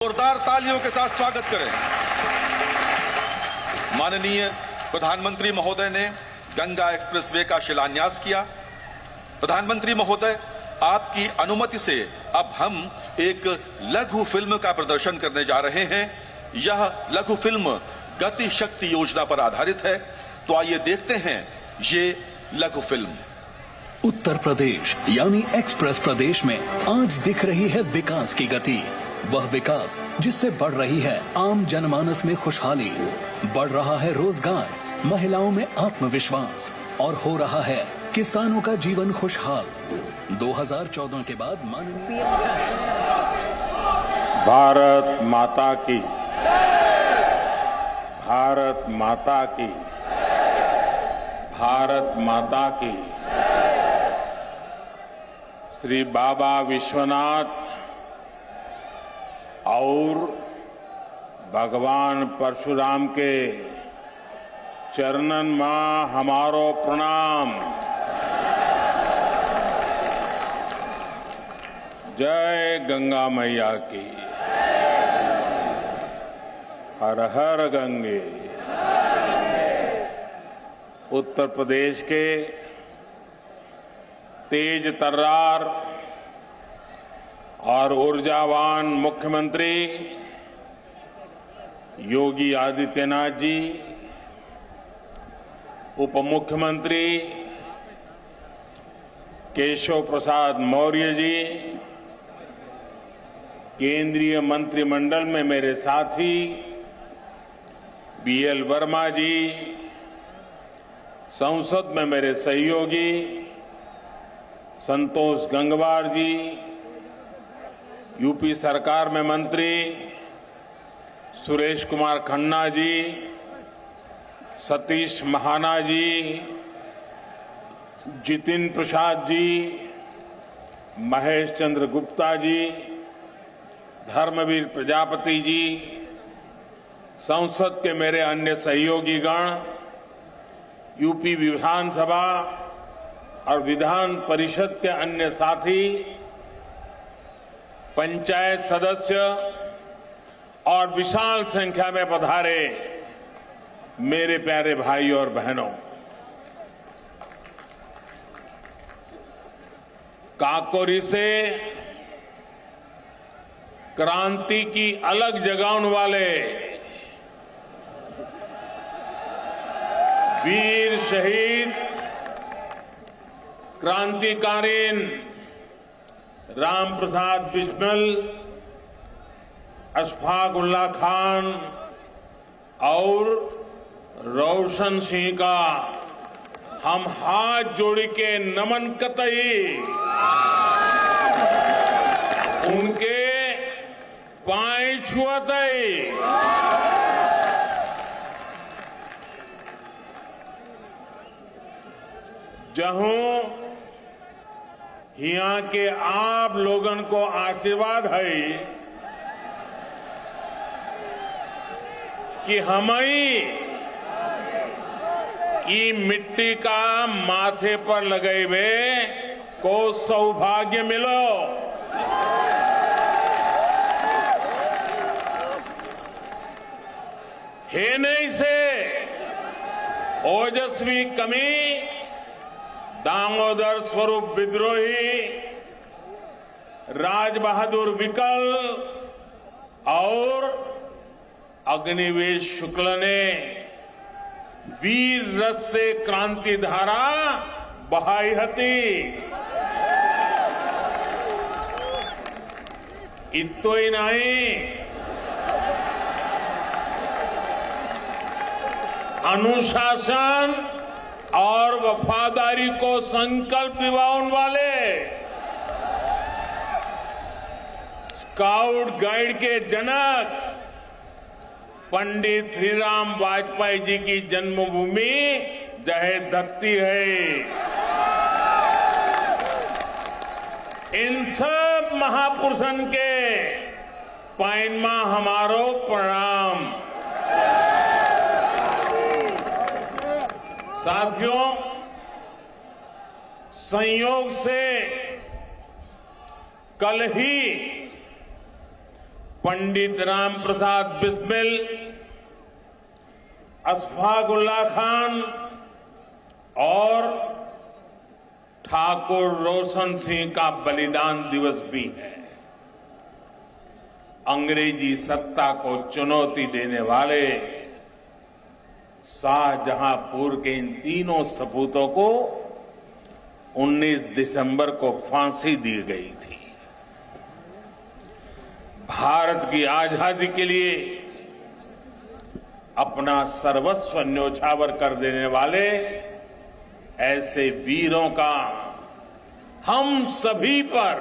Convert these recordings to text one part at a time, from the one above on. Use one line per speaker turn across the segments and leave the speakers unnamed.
जोरदार तालियों के साथ स्वागत करें। माननीय प्रधानमंत्री महोदय ने गंगा एक्सप्रेसवे का शिलान्यास किया। प्रधानमंत्री महोदय, आपकी अनुमति से अब हम एक लघु फिल्म का प्रदर्शन करने जा रहे हैं। यह लघु फिल्म गति शक्ति योजना पर आधारित है। तो आइए देखते हैं ये लघु फिल्म।
उत्तर प्रदेश यानी एक्सप्रेस प्रदेश में आज दिख रही है विकास की गति। वह विकास जिससे बढ़ रही है आम जनमानस में खुशहाली, बढ़ रहा है रोजगार, महिलाओं में आत्मविश्वास और हो रहा है किसानों का जीवन खुशहाल। 2014 के बाद माननीय
भारत माता की, भारत माता की, भारत माता की। श्री बाबा विश्वनाथ और भगवान परशुराम के चरणन मां हमारो प्रणाम। जय गंगा मैया की। हर हर गंगे। उत्तर प्रदेश के तेज तर्रार और ऊर्जावान मुख्यमंत्री योगी आदित्यनाथ जी, उप मुख्यमंत्री केशव प्रसाद मौर्य जी, केंद्रीय मंत्रिमंडल में मेरे साथी बीएल वर्मा जी, संसद में मेरे सहयोगी संतोष गंगवार जी, यूपी सरकार में मंत्री सुरेश कुमार खन्ना जी, सतीश महाना जी, जितिन प्रसाद जी, महेश चंद्र गुप्ता जी, धर्मवीर प्रजापति जी, संसद के मेरे अन्य सहयोगी गण, यूपी विधानसभा और विधान परिषद के अन्य साथी, पंचायत सदस्य और विशाल संख्या में पधारे मेरे प्यारे भाई और बहनों, काकोरी से क्रांति की अलग जगाने वाले वीर शहीद क्रांतिकारीन राम प्रसाद बिस्मिल, अशफाक उल्लाह खान और रोशन सिंह का हम हाथ जोड़ के नमन कतई उनके पांव छुअतई। जहूं यहाँ के आप लोगन को आशीर्वाद है कि हमें ई मिट्टी का माथे पर लगे हुए को सौभाग्य मिलो। हे नहीं से ओजस्वी कमी दामोदर स्वरूप विद्रोही, राज बहादुर विकल और अग्निवेश शुक्ल ने वीर रस से क्रांति धारा बहाई हती। इतो ही नहीं, अनुशासन और वफादारी को संकल्प दिवाने वाले स्काउट गाइड के जनक पंडित श्री राम वाजपेयी जी की जन्मभूमि जहे धरती है। इन सब महापुरुषन के पैनमा हमारो प्रणाम। साथियों, संयोग से कल ही पंडित राम प्रसाद बिस्मिल, अशफाक उल्लाह खान और ठाकुर रोशन सिंह का बलिदान दिवस भी है। अंग्रेजी सत्ता को चुनौती देने वाले शाहजहांपुर के इन तीनों सपूतों को 19 दिसंबर को फांसी दी गई थी। भारत की आजादी के लिए अपना सर्वस्व न्योछावर कर देने वाले ऐसे वीरों का हम सभी पर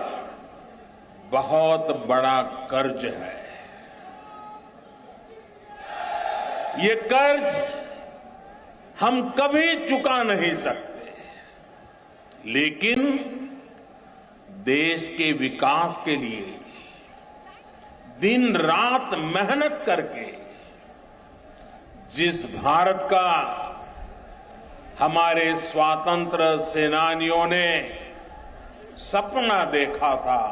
बहुत बड़ा कर्ज है। ये कर्ज हम कभी चुका नहीं सकते, लेकिन देश के विकास के लिए दिन रात मेहनत करके जिस भारत का हमारे स्वातंत्र सेनानियों ने सपना देखा था,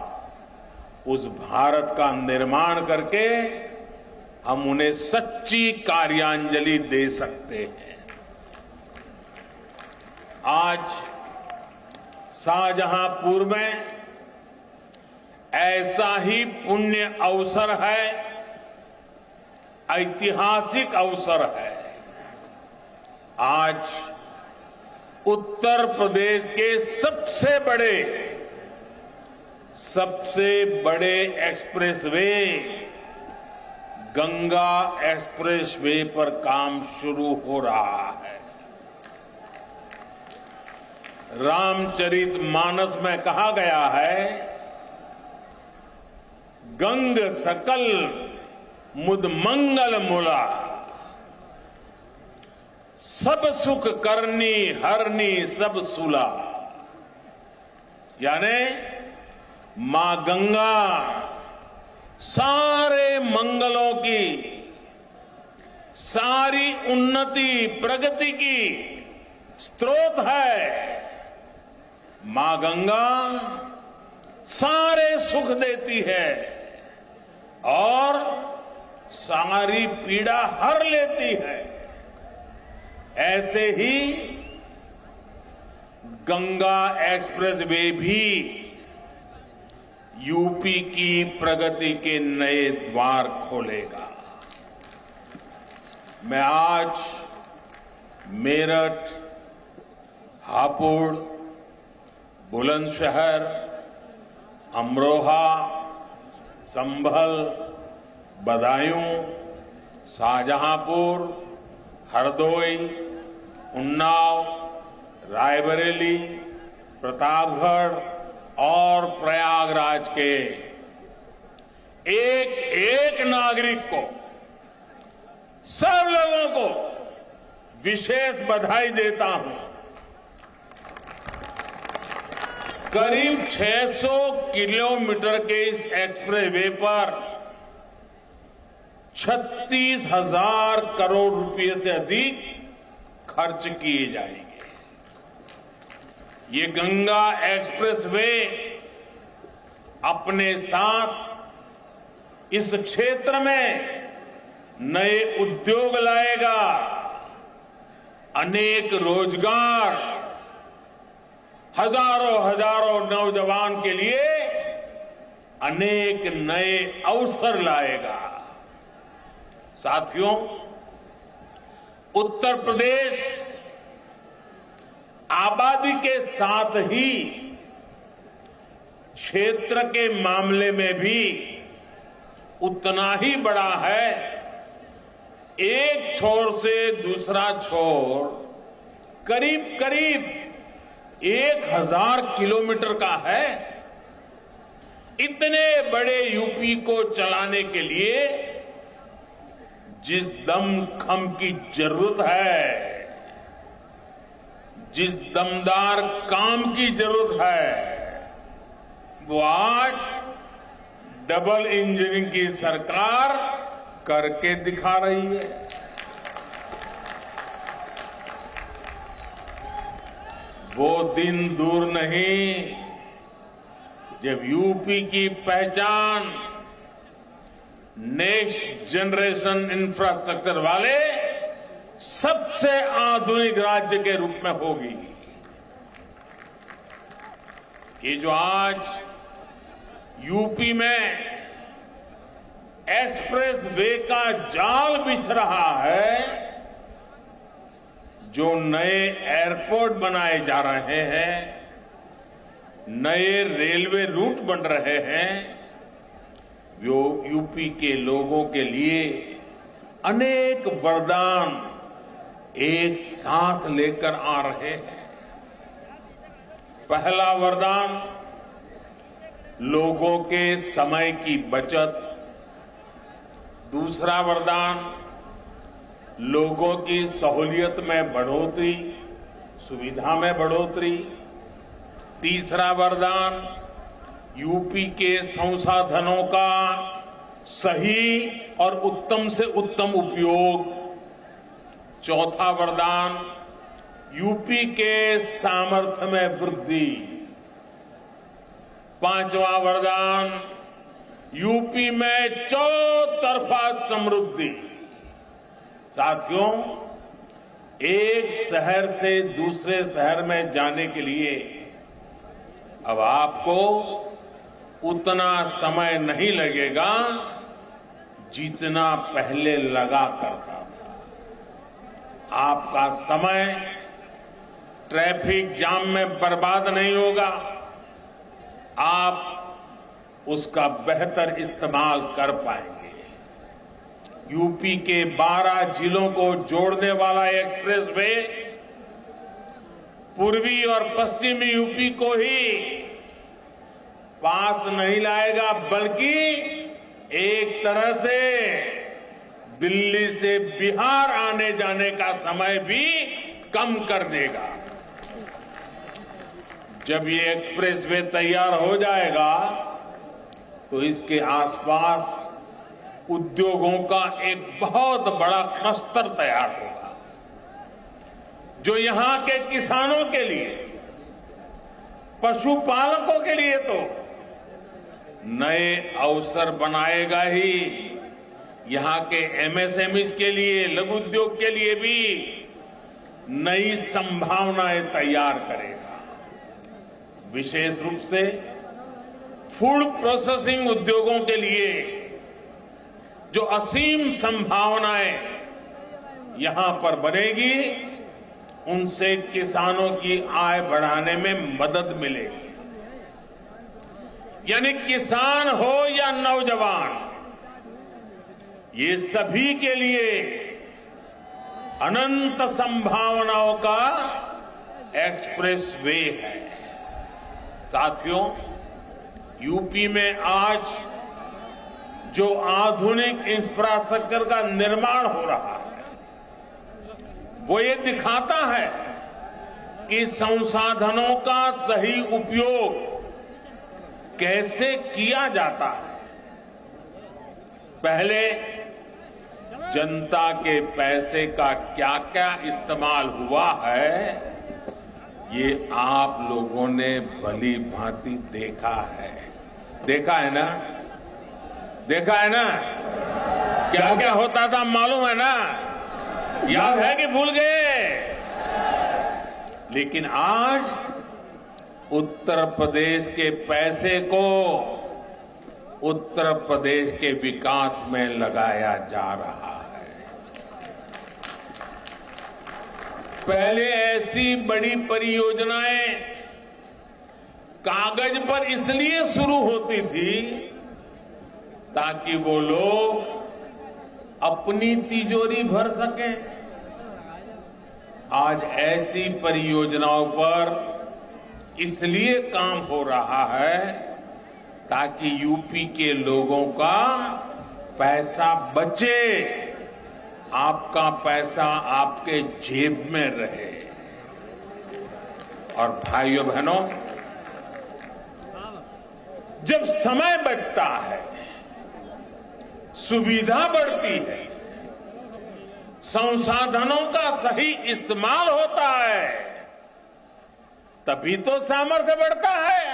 उस भारत का निर्माण करके हम उन्हें सच्ची कार्यांजलि दे सकते हैं। आज शाहजहांपुर में ऐसा ही पुण्य अवसर है, ऐतिहासिक अवसर है। आज उत्तर प्रदेश के सबसे बड़े एक्सप्रेसवे गंगा एक्सप्रेसवे पर काम शुरू हो रहा है। रामचरितमानस में कहा गया है, गंग सकल मुद मंगल मूला, सब सुख करनी हरनी सब सुला। यानी मां गंगा सारे मंगलों की, सारी उन्नति प्रगति की स्रोत है। मां गंगा सारे सुख देती है और सारी पीड़ा हर लेती है। ऐसे ही गंगा एक्सप्रेसवे भी यूपी की प्रगति के नए द्वार खोलेगा। मैं आज मेरठ, हापुड़, बुलंदशहर, अमरोहा, संभल, बदायूं, शाहजहांपुर, हरदोई, उन्नाव, रायबरेली, प्रतापगढ़ और प्रयागराज के एक एक नागरिक को, सब लोगों को विशेष बधाई देता हूं। करीब 600 किलोमीटर के इस एक्सप्रेसवे पर 36,000 करोड़ रुपए से अधिक खर्च किए जाएंगे। ये गंगा एक्सप्रेसवे अपने साथ इस क्षेत्र में नए उद्योग लाएगा, अनेक रोजगार, हजारों नौजवान के लिए अनेक नए अवसर लाएगा। साथियों, उत्तर प्रदेश आबादी के साथ ही क्षेत्र के मामले में भी उतना ही बड़ा है। एक छोर से दूसरा छोर करीब 1000 किलोमीटर का है। इतने बड़े यूपी को चलाने के लिए जिस दमखम की जरूरत है, जिस दमदार काम की जरूरत है, वो आज डबल इंजन की सरकार करके दिखा रही है। वो दिन दूर नहीं जब यूपी की पहचान नेक्स्ट जनरेशन इंफ्रास्ट्रक्चर वाले सबसे आधुनिक राज्य के रूप में होगी। ये जो आज यूपी में एक्सप्रेस वे का जाल बिछ रहा है, जो नए एयरपोर्ट बनाए जा रहे हैं, नए रेलवे रूट बन रहे हैं, वो यूपी के लोगों के लिए अनेक वरदान एक साथ लेकर आ रहे हैं। पहला वरदान लोगों के समय की बचत, दूसरा वरदान लोगों की सहूलियत में बढ़ोतरी, सुविधा में बढ़ोतरी, तीसरा वरदान यूपी के संसाधनों का सही और उत्तम से उत्तम उपयोग, चौथा वरदान यूपी के सामर्थ्य में वृद्धि, पांचवा वरदान यूपी में चौतरफा समृद्धि। साथियों, एक शहर से दूसरे शहर में जाने के लिए अब आपको उतना समय नहीं लगेगा जितना पहले लगा करता था। आपका समय ट्रैफिक जाम में बर्बाद नहीं होगा, आप उसका बेहतर इस्तेमाल कर पाएंगे। यूपी के 12 जिलों को जोड़ने वाला एक्सप्रेस वे पूर्वी और पश्चिमी यूपी को ही पास नहीं लाएगा, बल्कि एक तरह से दिल्ली से बिहार आने जाने का समय भी कम कर देगा। जब ये एक्सप्रेस वे तैयार हो जाएगा तो इसके आसपास उद्योगों का एक बहुत बड़ा क्लस्टर तैयार होगा, जो यहां के किसानों के लिए, पशुपालकों के लिए तो नए अवसर बनाएगा ही, यहां के एमएसएमई के लिए, लघु उद्योग के लिए भी नई संभावनाएं तैयार करेगा। विशेष रूप से फूड प्रोसेसिंग उद्योगों के लिए जो असीम संभावनाएं यहां पर बनेगी, उनसे किसानों की आय बढ़ाने में मदद मिलेगी। यानी किसान हो या नौजवान, ये सभी के लिए अनंत संभावनाओं का एक्सप्रेस वे है। साथियों, यूपी में आज जो आधुनिक इंफ्रास्ट्रक्चर का निर्माण हो रहा है, वो ये दिखाता है कि संसाधनों का सही उपयोग कैसे किया जाता है। पहले जनता के पैसे का क्या क्या इस्तेमाल हुआ है, ये आप लोगों ने भली भांति देखा है। देखा है ना? देखा है ना? क्या क्या होता था मालूम है ना? याद है कि भूल गए? लेकिन आज उत्तर प्रदेश के पैसे को उत्तर प्रदेश के विकास में लगाया जा रहा है। पहले ऐसी बड़ी परियोजनाएं कागज पर इसलिए शुरू होती थी ताकि वो लोग अपनी तिजोरी भर सकें। आज ऐसी परियोजनाओं पर इसलिए काम हो रहा है ताकि यूपी के लोगों का पैसा बचे, आपका पैसा आपके जेब में रहे। और भाइयों बहनों, जब समय बचता है, सुविधा बढ़ती है, संसाधनों का सही इस्तेमाल होता है, तभी तो सामर्थ्य बढ़ता है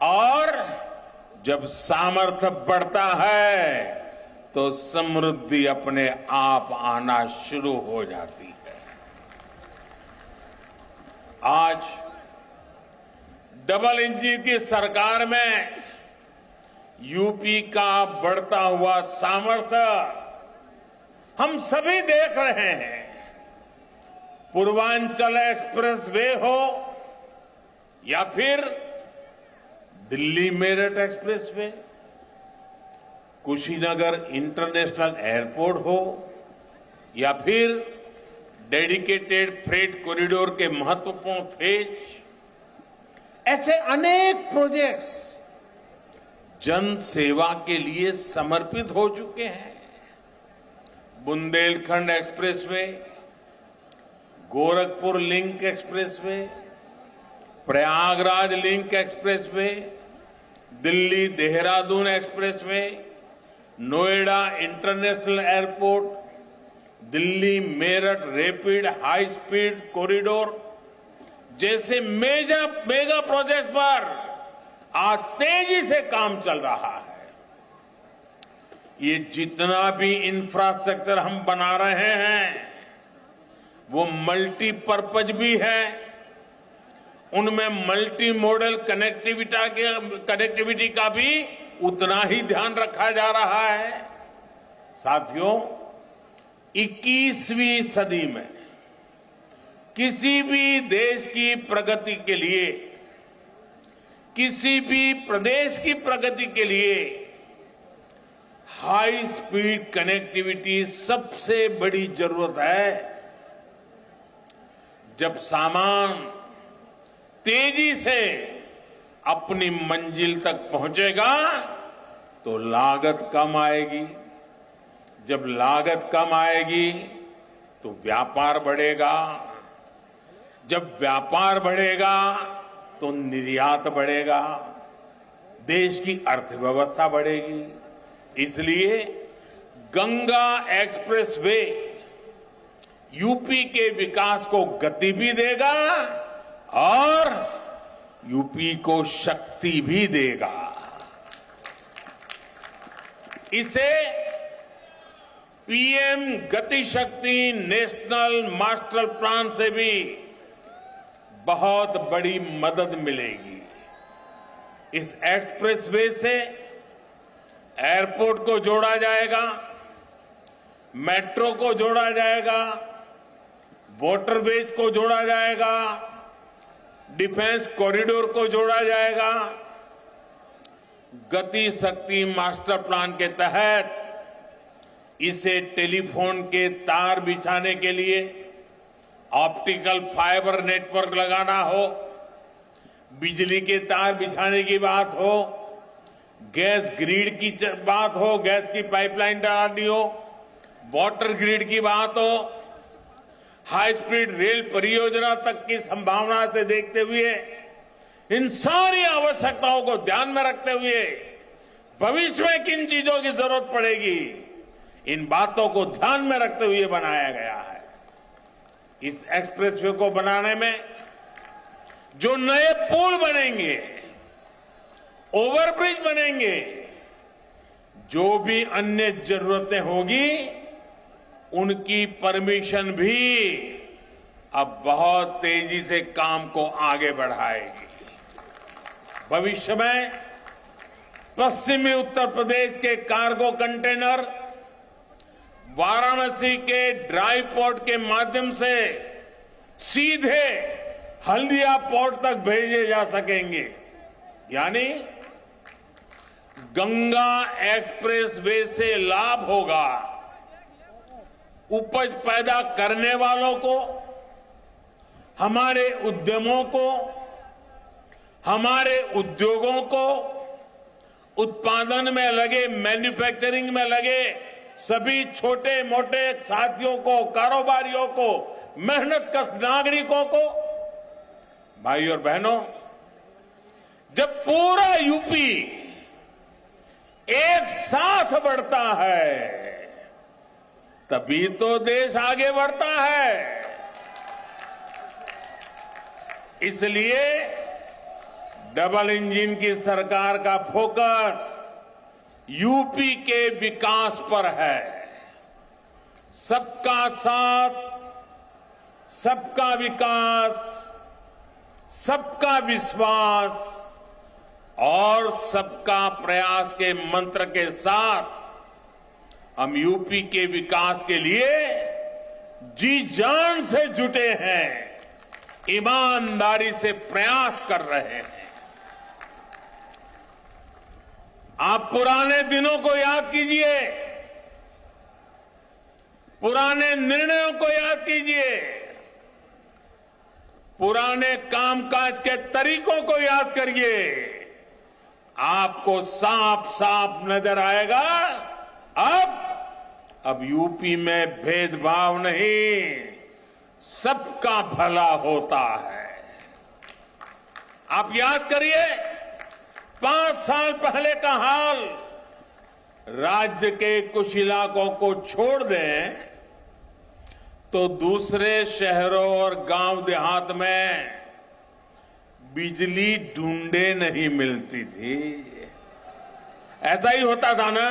और जब सामर्थ्य बढ़ता है तो समृद्धि अपने आप आना शुरू हो जाती है। आज डबल इंजन की सरकार में यूपी का बढ़ता हुआ सामर्थ्य हम सभी देख रहे हैं। पूर्वांचल एक्सप्रेस वे हो या फिर Delhi Meerut express way, Kushinagar international airport हो या फिर डेडिकेटेड फ्रेट कॉरिडोर के महत्वपूर्ण फेज, ऐसे अनेक प्रोजेक्ट्स जन सेवा के लिए समर्पित हो चुके हैं। Bundelkhand expressway, Gorakhpur link expressway, Prayagraj link expressway, Delhi Dehradun expressway, Noida international airport, Delhi Meerut rapid high speed corridor जैसे मेगा प्रोजेक्ट पर आज तेजी से काम चल रहा है। ये जितना भी इंफ्रास्ट्रक्चर हम बना रहे हैं वो मल्टीपर्पज भी है, उनमें मल्टी मॉडल कनेक्टिविटी का भी उतना ही ध्यान रखा जा रहा है। साथियों, 21वीं सदी में किसी भी देश की प्रगति के लिए, किसी भी प्रदेश की प्रगति के लिए हाई स्पीड कनेक्टिविटी सबसे बड़ी जरूरत है। जब सामान तेजी से अपनी मंजिल तक पहुंचेगा तो लागत कम आएगी, जब लागत कम आएगी तो व्यापार बढ़ेगा, जब व्यापार बढ़ेगा तो निर्यात बढ़ेगा, देश की अर्थव्यवस्था बढ़ेगी। इसलिए गंगा एक्सप्रेसवे यूपी के विकास को गति भी देगा और यूपी को शक्ति भी देगा। इसे पीएम गति शक्ति नेशनल मास्टर प्लान से भी बहुत बड़ी मदद मिलेगी। इस एक्सप्रेसवे से एयरपोर्ट को जोड़ा जाएगा, मेट्रो को जोड़ा जाएगा, वाटरवेज को जोड़ा जाएगा, डिफेंस कॉरिडोर को जोड़ा जाएगा। गति शक्ति मास्टर प्लान के तहत इसे टेलीफोन के तार बिछाने के लिए ऑप्टिकल फाइबर नेटवर्क लगाना हो, बिजली के तार बिछाने की बात हो, गैस ग्रिड की बात हो, गैस की पाइपलाइन डालनी हो, वाटर ग्रिड की बात हो, हाई स्पीड रेल परियोजना तक की संभावना से देखते हुए, इन सारी आवश्यकताओं को ध्यान में रखते हुए भविष्य में किन चीजों की जरूरत पड़ेगी, इन बातों को ध्यान में रखते हुए बनाया गया है। इस एक्सप्रेसवे को बनाने में जो नए पुल बनेंगे, ओवरब्रिज बनेंगे, जो भी अन्य जरूरतें होगी, उनकी परमिशन भी अब बहुत तेजी से काम को आगे बढ़ाएगी। भविष्य में पश्चिमी उत्तर प्रदेश के कार्गो कंटेनर वाराणसी के ड्राई पोर्ट के माध्यम से सीधे हल्दिया पोर्ट तक भेजे जा सकेंगे। यानी गंगा एक्सप्रेस वे से लाभ होगा उपज पैदा करने वालों को, हमारे उद्यमों को, हमारे उद्योगों को, उत्पादन में लगे, मैन्युफैक्चरिंग में लगे सभी छोटे मोटे साथियों को, कारोबारियों को, मेहनतकश नागरिकों को। भाई और बहनों, जब पूरा यूपी एक साथ बढ़ता है तभी तो देश आगे बढ़ता है। इसलिए डबल इंजन की सरकार का फोकस यूपी के विकास पर है। सबका साथ, सबका विकास, सबका विश्वास और सबका प्रयास के मंत्र के साथ हम यूपी के विकास के लिए जी जान से जुटे हैं, ईमानदारी से प्रयास कर रहे हैं। आप पुराने दिनों को याद कीजिए, पुराने निर्णयों को याद कीजिए, पुराने कामकाज के तरीकों को याद करिए। आपको साफ साफ नजर आएगा अब यूपी में भेदभाव नहीं, सबका भला होता है। आप याद करिए 5 साल पहले का हाल, राज्य के कुछ इलाकों को छोड़ दें तो दूसरे शहरों और गांव देहात में बिजली ढूंढे नहीं मिलती थी। ऐसा ही होता था ना?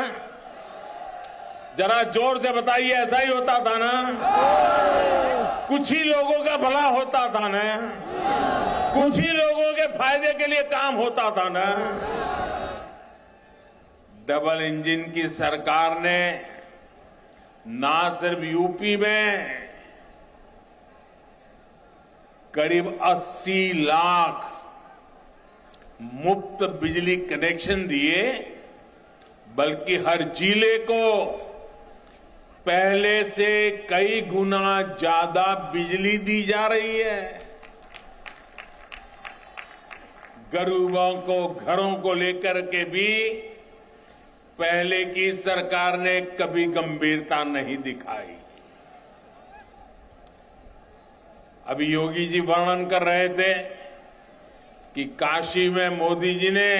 जरा जोर से बताइए, ऐसा ही होता था ना? कुछ ही लोगों का भला होता था ना? कुछ ही लोगों के फायदे के लिए काम होता था ना? डबल इंजन की सरकार ने ना सिर्फ यूपी में करीब 80 लाख मुफ्त बिजली कनेक्शन दिए, बल्कि हर जिले को पहले से कई गुना ज्यादा बिजली दी जा रही है। गरीबों को घरों को लेकर के भी पहले की सरकार ने कभी गंभीरता नहीं दिखाई। अभी योगी जी वर्णन कर रहे थे कि काशी में मोदी जी ने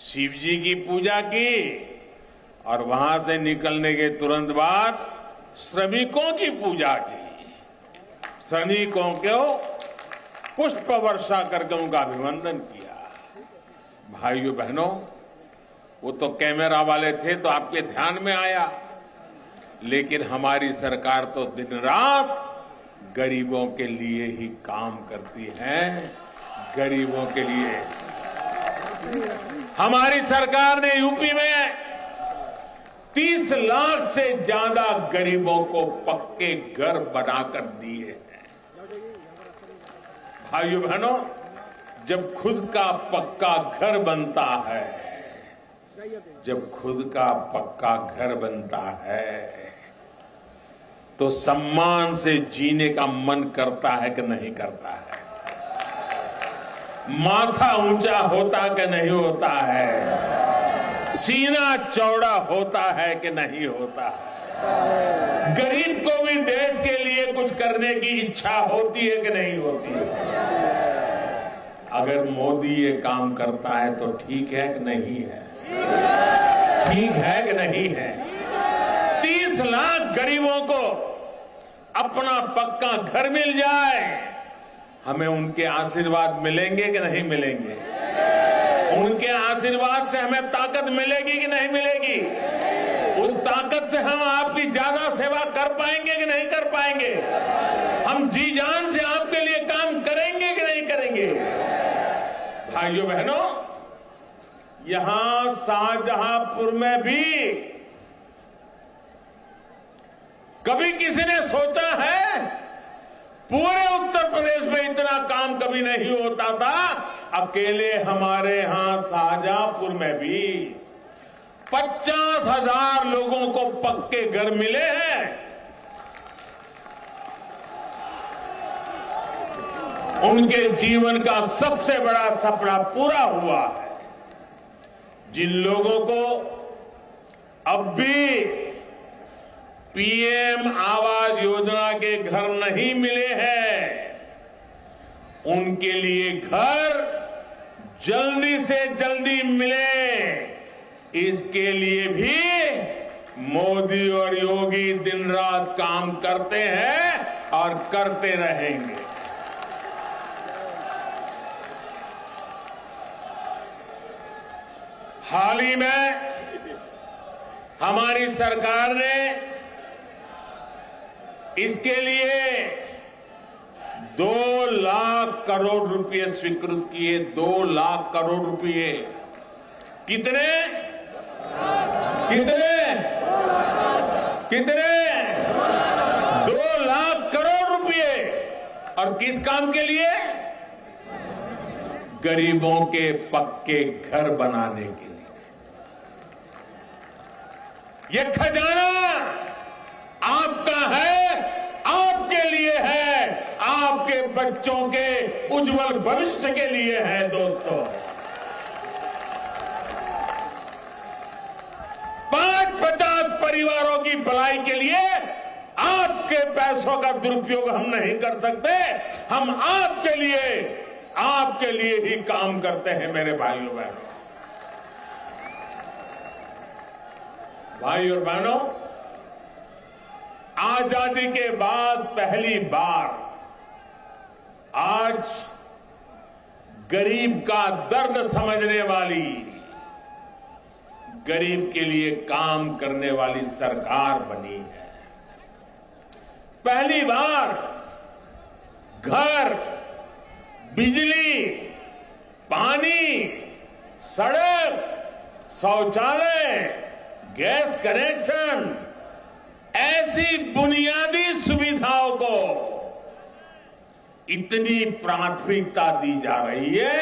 शिव जी की पूजा की और वहां से निकलने के तुरंत बाद श्रमिकों की पूजा की। श्रमिकों को पुष्प वर्षा करके उनका अभिनंदन किया। भाइयों बहनों, वो तो कैमरा वाले थे तो आपके ध्यान में आया, लेकिन हमारी सरकार तो दिन रात गरीबों के लिए ही काम करती है। गरीबों के लिए हमारी सरकार ने यूपी में 30 लाख से ज्यादा गरीबों को पक्के घर बनाकर दिए हैं। भाइयों बहनों, जब खुद का पक्का घर बनता है, जब खुद का पक्का घर बनता है तो सम्मान से जीने का मन करता है कि नहीं करता है? माथा ऊंचा होता कि नहीं होता है? सीना चौड़ा होता है कि नहीं होता है? गरीब को भी देश के लिए कुछ करने की इच्छा होती है कि नहीं होती है? अगर मोदी ये काम करता है तो ठीक है कि नहीं है? ठीक है कि नहीं है? 30 लाख गरीबों को अपना पक्का घर मिल जाए, हमें उनके आशीर्वाद मिलेंगे कि नहीं मिलेंगे? उनके आशीर्वाद से हमें ताकत मिलेगी कि नहीं मिलेगी? उस ताकत से हम आपकी ज्यादा सेवा कर पाएंगे कि नहीं कर पाएंगे? हम जी जान से आपके लिए काम करेंगे कि नहीं करेंगे? भाइयों बहनों, यहां शाहजहांपुर में भी कभी किसी ने सोचा है? पूरे उत्तर प्रदेश में इतना काम कभी नहीं होता था। अकेले हमारे यहां शाहजहांपुर में भी 50,000 लोगों को पक्के घर मिले हैं। उनके जीवन का सबसे बड़ा सपना पूरा हुआ है। जिन लोगों को अब भी पीएम आवास योजना के घर नहीं मिले हैं, उनके लिए घर जल्दी से जल्दी मिले, इसके लिए भी मोदी और योगी दिन रात काम करते हैं और करते रहेंगे। हाल ही में हमारी सरकार ने इसके लिए 2 लाख करोड़ रुपए स्वीकृत किए। 2 लाख करोड़ रुपए। कितने कितने कितने 2 लाख करोड़ रुपए। और किस काम के लिए? गरीबों के पक्के घर बनाने के लिए। ये खजाना आपका है, आपके लिए है, आपके बच्चों के उज्जवल भविष्य के लिए है। दोस्तों, 50 परिवारों की भलाई के लिए आपके पैसों का दुरुपयोग हम नहीं कर सकते। हम आपके लिए ही काम करते हैं। मेरे भाइयों बहनों, भाई और बहनों, आजादी के बाद पहली बार आज गरीब का दर्द समझने वाली, गरीब के लिए काम करने वाली सरकार बनी है। पहली बार घर, बिजली, पानी, सड़क, शौचालय, गैस कनेक्शन, ऐसी बुनियादी सुविधाओं को इतनी प्राथमिकता दी जा रही है।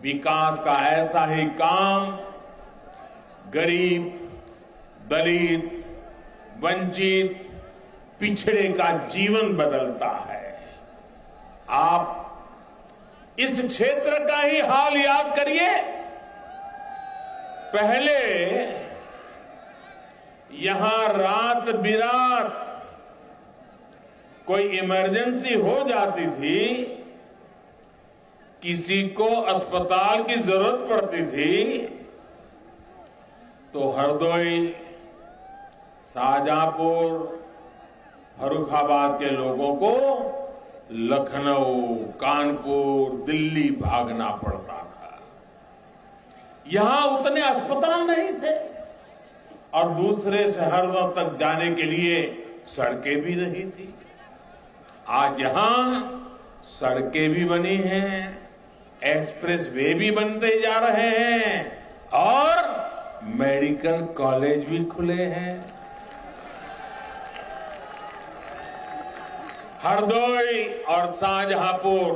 विकास का ऐसा ही काम गरीब, दलित, वंचित, पिछड़े का जीवन बदलता है। आप इस क्षेत्र का ही हाल याद करिए। पहले यहां रात बिरात कोई इमरजेंसी हो जाती थी, किसी को अस्पताल की जरूरत पड़ती थी, तो हरदोई, शाहजहांपुर, फर्रुखाबाद के लोगों को लखनऊ, कानपुर, दिल्ली भागना पड़ता था। यहां उतने अस्पताल नहीं थे और दूसरे शहरों तक जाने के लिए सड़कें भी नहीं थी। आज यहां सड़कें भी बनी हैं, एक्सप्रेस वे भी बनते जा रहे हैं और मेडिकल कॉलेज भी खुले हैं। हरदोई और शाहजहांपुर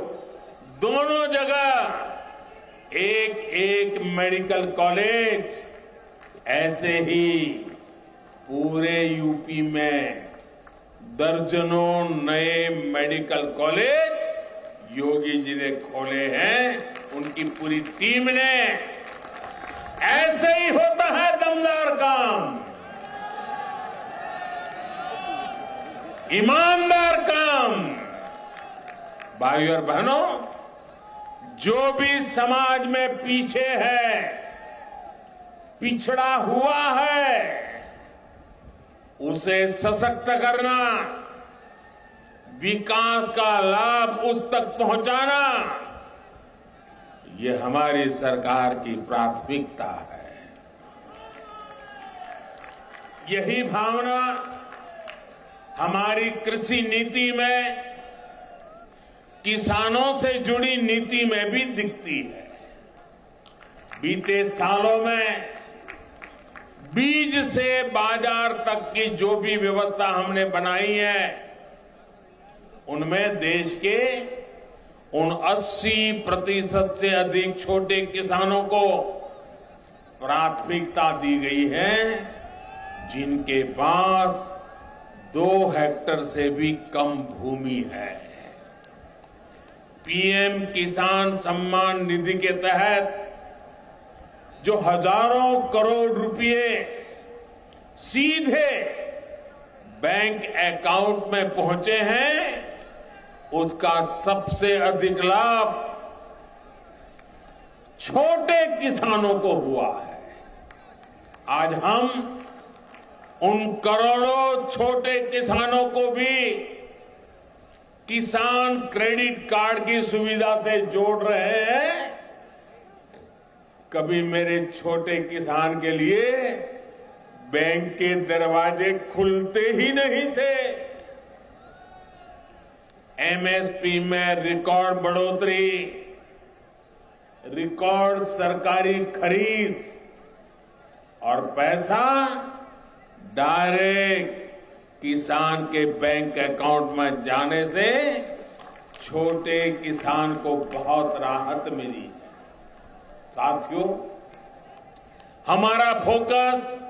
दोनों जगह एक मेडिकल कॉलेज, ऐसे ही पूरे यूपी में दर्जनों नए मेडिकल कॉलेज योगी जी ने खोले हैं। उनकी पूरी टीम ने। ऐसे ही होता है दमदार काम, ईमानदार काम। भाई और बहनों, जो भी समाज में पीछे है, पिछड़ा हुआ है, उसे सशक्त करना, विकास का लाभ उस तक पहुंचाना, ये हमारी सरकार की प्राथमिकता है। यही भावना हमारी कृषि नीति में, किसानों से जुड़ी नीति में भी दिखती है। बीते सालों में बीज से बाजार तक की जो भी व्यवस्था हमने बनाई है, उनमें देश के उन 80% से अधिक छोटे किसानों को प्राथमिकता दी गई है, जिनके पास 2 हेक्टेयर से भी कम भूमि है। पीएम किसान सम्मान निधि के तहत जो हजारों करोड़ रुपए सीधे बैंक अकाउंट में पहुंचे हैं, उसका सबसे अधिक लाभ छोटे किसानों को हुआ है। आज हम उन करोड़ों छोटे किसानों को भी किसान क्रेडिट कार्ड की सुविधा से जोड़ रहे हैं। कभी मेरे छोटे किसान के लिए बैंक के दरवाजे खुलते ही नहीं थे। एमएसपी में रिकॉर्ड बढ़ोतरी, रिकॉर्ड सरकारी खरीद और पैसा डायरेक्ट किसान के बैंक अकाउंट में जाने से छोटे किसान को बहुत राहत मिली। साथियों, हमारा फोकस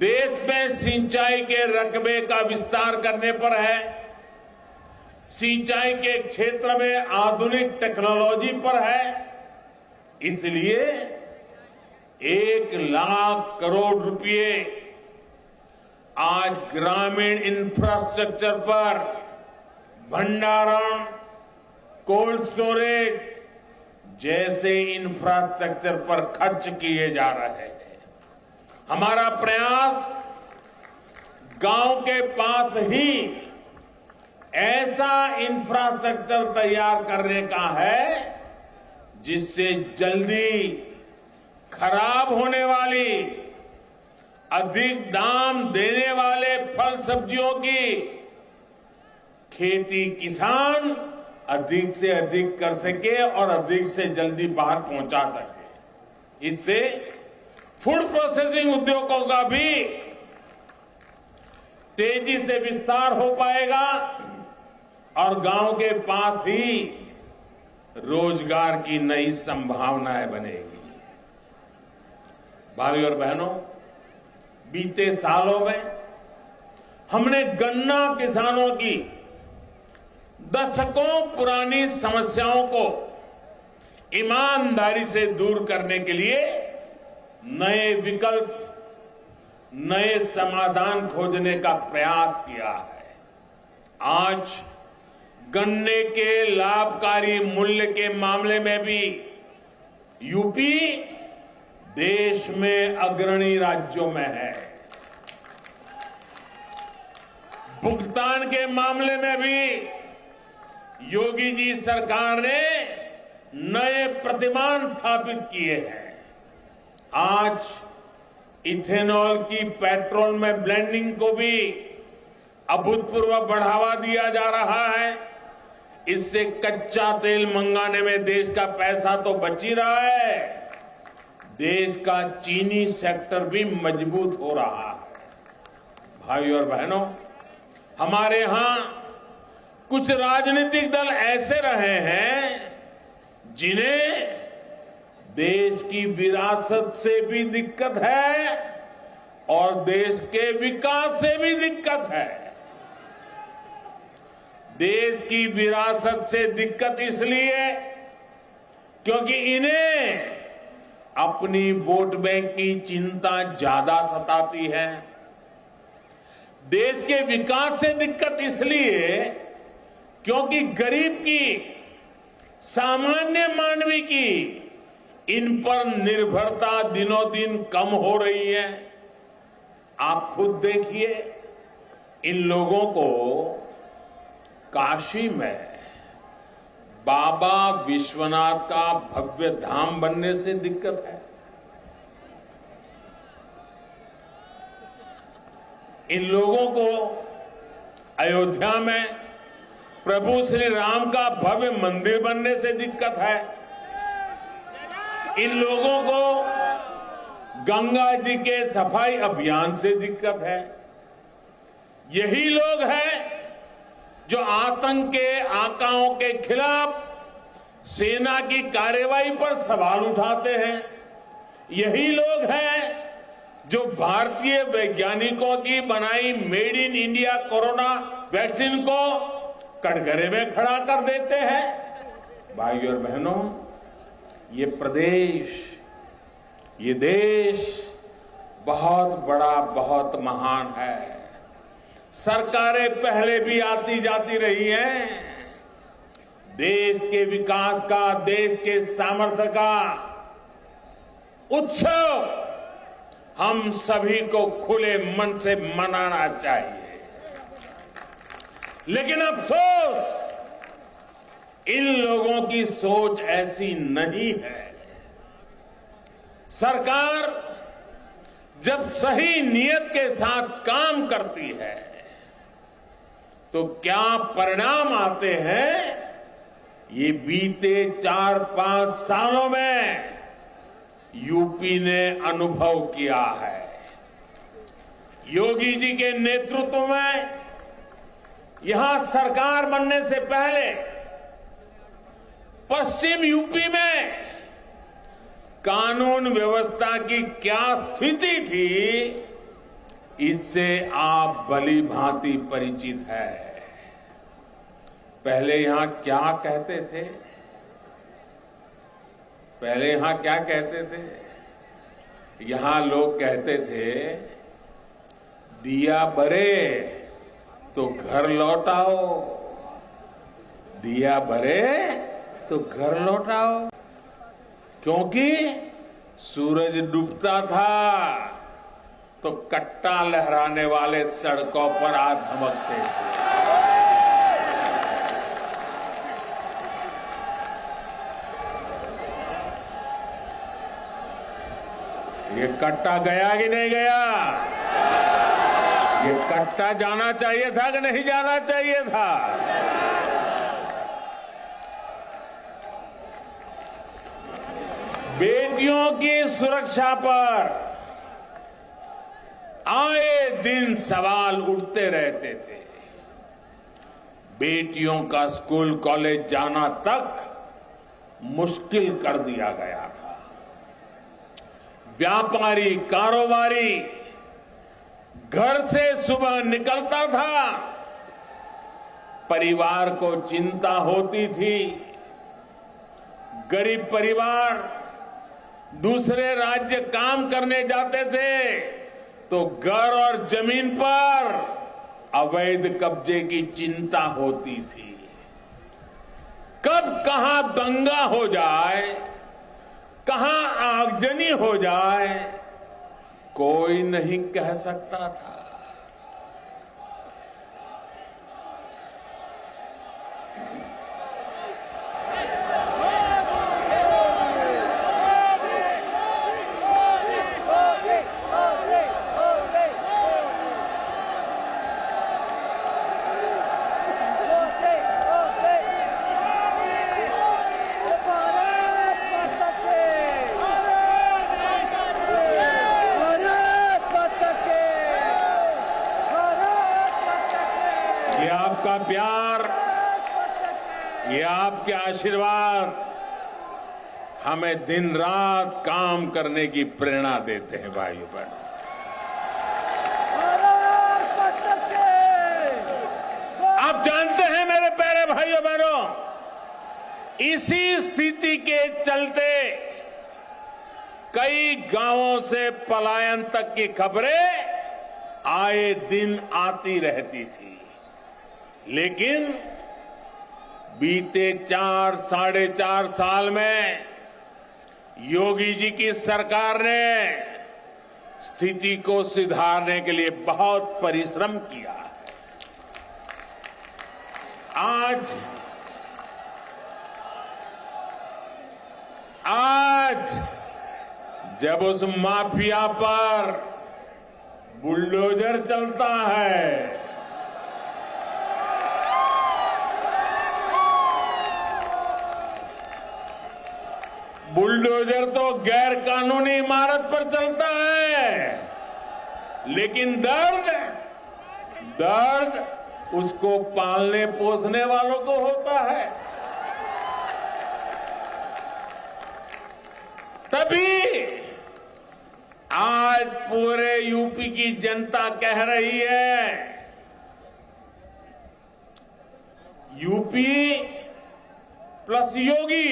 देश में सिंचाई के रकबे का विस्तार करने पर है, सिंचाई के क्षेत्र में आधुनिक टेक्नोलॉजी पर है। इसलिए 1,00,000 करोड़ रुपए आज ग्रामीण इंफ्रास्ट्रक्चर पर, भंडारण, कोल्ड स्टोरेज जैसे इंफ्रास्ट्रक्चर पर खर्च किए जा रहे हैं। हमारा प्रयास गांव के पास ही ऐसा इंफ्रास्ट्रक्चर तैयार करने का है जिससे जल्दी खराब होने वाली, अधिक दाम देने वाले फल सब्जियों की खेती किसान अधिक से अधिक कर सके और अधिक से जल्दी बाहर पहुंचा सके। इससे फूड प्रोसेसिंग उद्योगों का भी तेजी से विस्तार हो पाएगा और गांव के पास ही रोजगार की नई संभावनाएं बनेगी। भाइयों और बहनों, बीते सालों में हमने गन्ना किसानों की दशकों पुरानी समस्याओं को ईमानदारी से दूर करने के लिए नए विकल्प, नए समाधान खोजने का प्रयास किया है। आज गन्ने के लाभकारी मूल्य के मामले में भी यूपी देश में अग्रणी राज्यों में है। भुगतान के मामले में भी योगी जी सरकार ने नए प्रतिमान स्थापित किए हैं। आज इथेनॉल की पेट्रोल में ब्लेंडिंग को भी अभूतपूर्व बढ़ावा दिया जा रहा है। इससे कच्चा तेल मंगाने में देश का पैसा तो बच ही रहा है, देश का चीनी सेक्टर भी मजबूत हो रहा है। भाइयों और बहनों, हमारे यहां कुछ राजनीतिक दल ऐसे रहे हैं जिन्हें देश की विरासत से भी दिक्कत है और देश के विकास से भी दिक्कत है। देश की विरासत से दिक्कत इसलिए क्योंकि इन्हें अपनी वोट बैंक की चिंता ज्यादा सताती है। देश के विकास से दिक्कत इसलिए क्योंकि गरीब की, सामान्य मानवी की इन पर निर्भरता दिनों दिन कम हो रही है। आप खुद देखिए, इन लोगों को काशी में बाबा विश्वनाथ का भव्य धाम बनने से दिक्कत है। इन लोगों को अयोध्या में प्रभु श्री राम का भव्य मंदिर बनने से दिक्कत है। इन लोगों को गंगा जी के सफाई अभियान से दिक्कत है। यही लोग हैं जो आतंक के आकाओं के खिलाफ सेना की कार्रवाई पर सवाल उठाते हैं। यही लोग हैं जो भारतीय वैज्ञानिकों की बनाई made in India corona vaccine को कटघरे में खड़ा कर देते हैं। भाइयों और बहनों, ये प्रदेश, ये देश बहुत बड़ा, बहुत महान है। सरकारें पहले भी आती जाती रही हैं। देश के विकास का, देश के सामर्थ्य का उत्सव हम सभी को खुले मन से मनाना चाहिए। लेकिन अफसोस, इन लोगों की सोच ऐसी नहीं है। सरकार जब सही नियत के साथ काम करती है तो क्या परिणाम आते हैं, ये बीते 4-5 सालों में यूपी ने अनुभव किया है। योगी जी के नेतृत्व में यहां सरकार बनने से पहले पश्चिम यूपी में कानून व्यवस्था की क्या स्थिति थी, इससे आप भली भांति परिचित है। पहले यहां क्या कहते थे? पहले यहां क्या कहते थे? यहां लोग कहते थे, दिया बरे तो घर लौटाओ, दिया बरे तो घर लौटाओ। क्योंकि सूरज डूबता था तो कट्टा लहराने वाले सड़कों पर आ धमकते थे। ये कट्टा गया कि नहीं गया? ये कट्टा जाना चाहिए था कि नहीं जाना चाहिए था? बेटियों की सुरक्षा पर आए दिन सवाल उठते रहते थे। बेटियों का स्कूल कॉलेज जाना तक मुश्किल कर दिया गया था। व्यापारी कारोबारी घर से सुबह निकलता था, परिवार को चिंता होती थी। गरीब परिवार दूसरे राज्य काम करने जाते थे तो घर और जमीन पर अवैध कब्जे की चिंता होती थी। कब कहां दंगा हो जाए, कहां आगजनी हो जाए, कोई नहीं कह सकता था। ये आपका प्यार, ये आपके आशीर्वाद हमें दिन रात काम करने की प्रेरणा देते हैं भाइयों बहनों। आप जानते हैं मेरे प्यारे भाइयों बहनों, इसी स्थिति के चलते कई गांवों से पलायन तक की खबरें आए दिन आती रहती थी। लेकिन बीते 4-4.5 साल में योगी जी की सरकार ने स्थिति को सुधारने के लिए बहुत परिश्रम किया है। आज जब उस माफिया पर बुलडोजर चलता है, बुलडोजर तो गैर कानूनी इमारत पर चलता है, लेकिन दर्द उसको पालने पोसने वालों को होता है। तभी आज पूरे यूपी की जनता कह रही है, यूपी प्लस योगी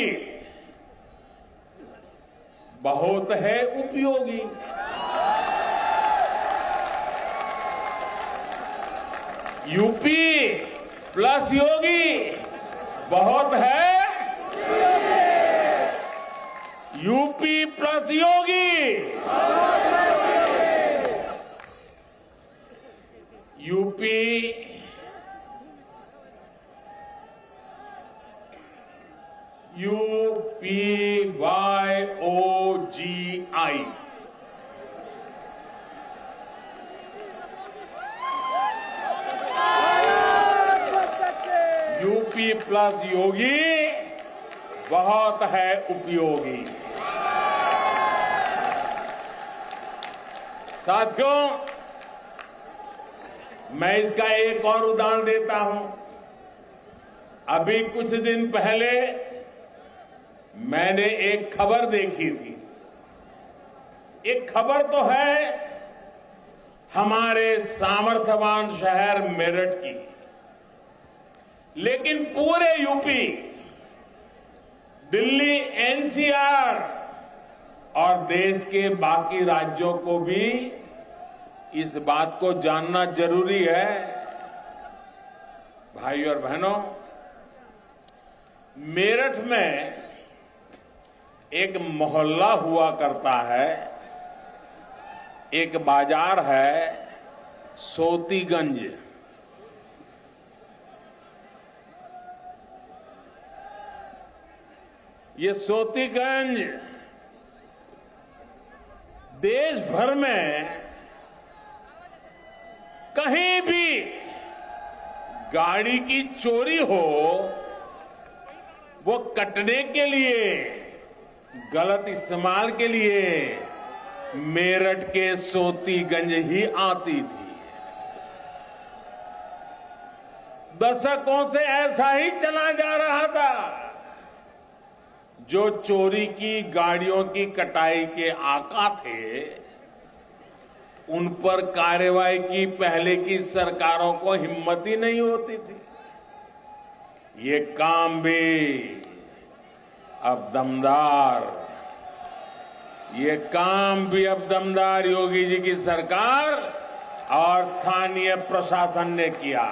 बहुत है उपयोगी। यूपी प्लस योगी बहुत है, यूपी प्लस योगी, यूपी UPYOGI योगी प्लस योगी बहुत है उपयोगी। साथियों, मैं इसका एक और उदाहरण देता हूं। अभी कुछ दिन पहले मैंने एक खबर देखी थी। एक खबर तो है हमारे सामर्थ्यवान शहर मेरठ की, लेकिन पूरे यूपी, दिल्ली, एनसीआर और देश के बाकी राज्यों को भी इस बात को जानना जरूरी है। भाई और बहनों, मेरठ में एक मोहल्ला हुआ करता है, एक बाजार है सोतीगंज। ये सोतीगंज देश भर में कहीं भी गाड़ी की चोरी हो, वो कटने के लिए, गलत इस्तेमाल के लिए मेरठ के सोतीगंज ही आती थी। दशकों से ऐसा ही चला जा रहा था। जो चोरी की गाड़ियों की कटाई के आका थे, उन पर कार्रवाई की पहले की सरकारों को हिम्मत ही नहीं होती थी। ये काम भी अब दमदार, ये काम भी अब दमदार योगी जी की सरकार और स्थानीय प्रशासन ने किया।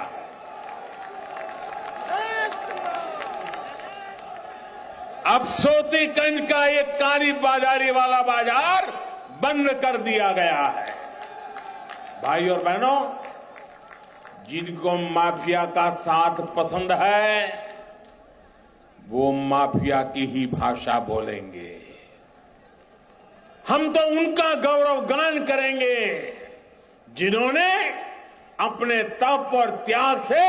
अब सोतीगंज का एक काली बाजारी वाला बाजार बंद कर दिया गया है। भाई और बहनों, जिनको माफिया का साथ पसंद है, वो माफिया की ही भाषा बोलेंगे। हम तो उनका गौरवगान करेंगे जिन्होंने अपने तप और त्याग से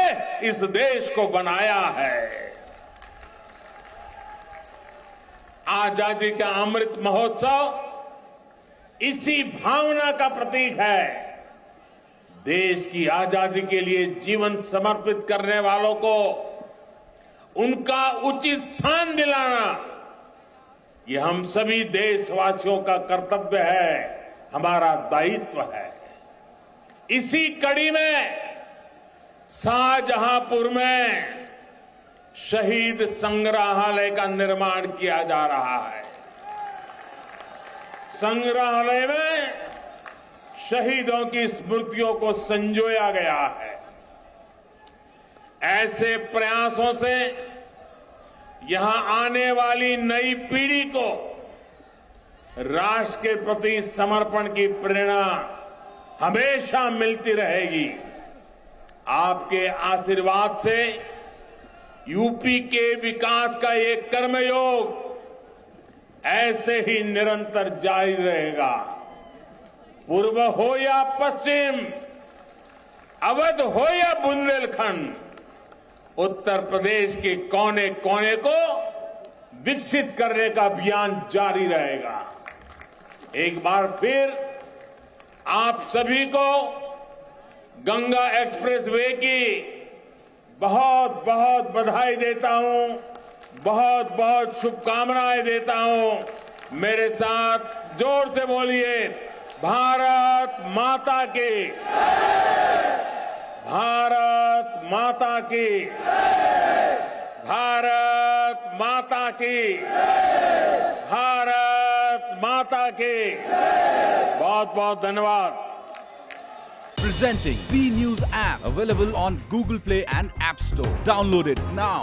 इस देश को बनाया है। आजादी का अमृत महोत्सव इसी भावना का प्रतीक है। देश की आजादी के लिए जीवन समर्पित करने वालों को उनका उचित स्थान दिलाना, ये हम सभी देशवासियों का कर्तव्य है, हमारा दायित्व है। इसी कड़ी में शाहजहांपुर में शहीद संग्रहालय का निर्माण किया जा रहा है। संग्रहालय में शहीदों की स्मृतियों को संजोया गया है। ऐसे प्रयासों से यहां आने वाली नई पीढ़ी को राष्ट्र के प्रति समर्पण की प्रेरणा हमेशा मिलती रहेगी। आपके आशीर्वाद से यूपी के विकास का ये कर्मयोग ऐसे ही निरंतर जारी रहेगा। पूर्व हो या पश्चिम, अवध हो या बुंदेलखंड, उत्तर प्रदेश के कोने कोने को विकसित करने का अभियान जारी रहेगा। एक बार फिर आप सभी को गंगा एक्सप्रेसवे की बहुत बहुत बधाई देता हूं, बहुत बहुत शुभकामनाएं देता हूं। मेरे साथ जोर से बोलिए, भारत माता की, भारत माता की, भारत माता की, भारत माता की। बहुत बहुत धन्यवाद।
Presenting B News app, available on Google Play and App Store. Download it now.